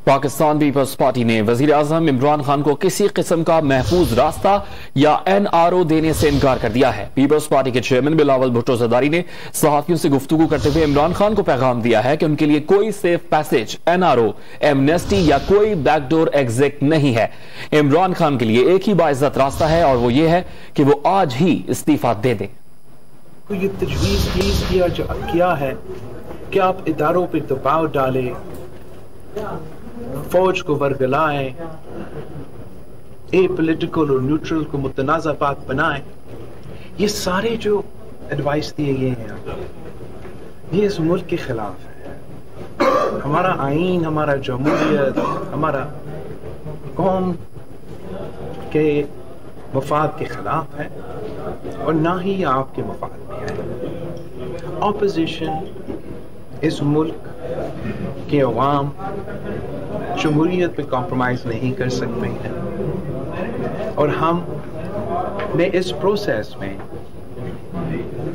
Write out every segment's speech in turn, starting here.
Pakistan Peoples party نے وزیر اعظم عمران خان کو کسی قسم کا محفوظ راستہ یا NRO دینے سے انکار کر دیا ہے۔ پیپلز پارٹی کے چیئرمین بلاول بھٹو زرداری نے صحافیوں سے گفتگو کرتے ہوئے عمران خان کو پیغام دیا ہے کہ ان کے لیے کوئی سیف پیسج، NRO، ایمنیسٹی یا کوئی بیک ڈور ایگزٹ نہیں ہے۔ عمران خان کے لیے ایک ہی باعزت راستہ ہے اور وہ یہ ہے کہ وہ آج ہی استعفیٰ دے دیں۔ یہ تجویز کیا ہے کہ آپ اداروں پہ دباؤ ڈالیں، فوج کو ورگلائیں، پولیٹیکل اور نیوٹرل کو متنازع بات بنائیں۔ یہ سارے جو ایڈوائس دیے گئے ہیں یہ اس ملک کے خلاف ہے۔ ہمارا آئین، ہمارا جمہوریت، ہمارا قوم کے مفاد کے خلاف ہے اور نہ ہی آپ کے مفاد میں ہے۔ اپوزیشن اس ملک کے عوام جمہوریت پہ کمپرومائز نہیں کر سکتے ہیں اور ہم نے اس پروسیس میں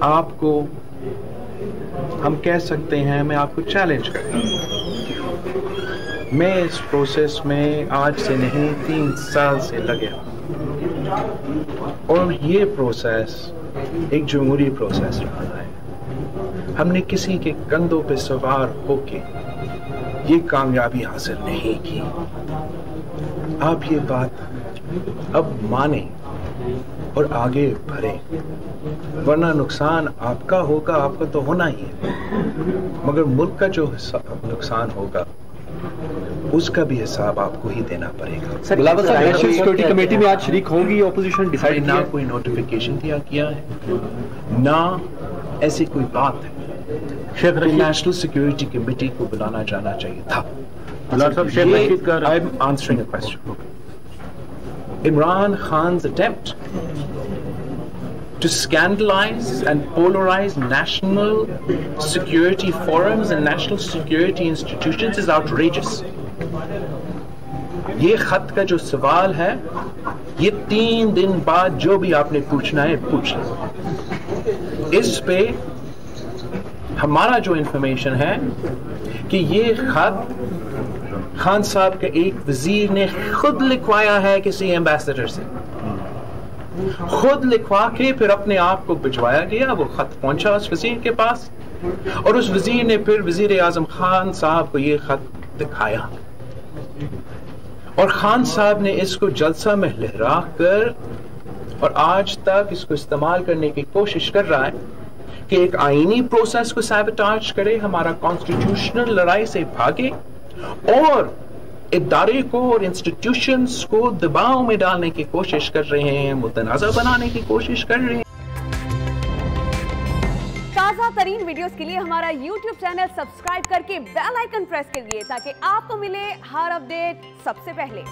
آپ کو ہم کہہ سکتے ہیں، میں آپ کو چیلنج کرتا ہوں۔ میں اس پروسیس میں آج سے نہیں 3 سال سے لگے ہوں اور یہ پروسیس ایک جمہوری پروسیس رہا ہے۔ ہم نے کسی کے کندھوں پہ سوار ہو کے یہ کامیابی حاصل نہیں کی۔ آپ یہ بات اب مانیں اور آگے بڑھیں، ورنہ نقصان آپ کا ہوگا، آپ کا تو ہونا ہی ہے، مگر ملک کا جو نقصان ہوگا اس کا بھی حساب آپ کو ہی دینا پڑے گا۔ نیشنل سیکورٹی کمیٹی میں آج شریک ہوگی اپوزیشن ڈیسائیڈ نہ کوئی نوٹیفیکیشن دیا گیا ہے، نہ ایسی کوئی بات ہے کہ نیشنل سیکورٹی کمیٹی کو بلانا جانا چاہیے تھا۔ I'm answering a question. Imran Khan's attempt to scandalize and polarize national security forums and national security institutions is outrageous. یہ خط کا جو سوال ہے یہ 3 دن بعد جو بھی آپ نے پوچھنا ہے پوچھ لیں۔ اس پہ ہمارا جو انفارمیشن ہے کہ یہ خط خان صاحب کے ایک وزیر نے خود لکھوایا ہے کسی ایمبیسڈر سے، خود لکھوا کے پھر اپنے آپ کو بھجوایا گیا۔ وہ خط پہنچا اس وزیر کے پاس اور اس وزیر نے پھر وزیر اعظم خان صاحب کو یہ خط دکھایا اور خان صاحب نے اس کو جلسہ میں لہرا کر اور آج تک اس کو استعمال کرنے کی کوشش کر رہا ہے کہ ایک آئینی پروسیس کو سیبوٹاج کرے، ہمارا کانسٹیٹیوشنل لڑائی سے بھاگے اور ادارے کو اور انسٹیٹیوشنز کو دباؤ میں ڈالنے کی کوشش کر رہے ہیں، متنازع بنانے کی کوشش کر رہے ہیں۔ تازہ ترین ویڈیوز کے لیے ہمارا YouTube چینل سبسکرائب کر کے بیل آئیکن پریس کریے تاکہ آپ کو ملے ہر اپڈیٹ سب سے پہلے۔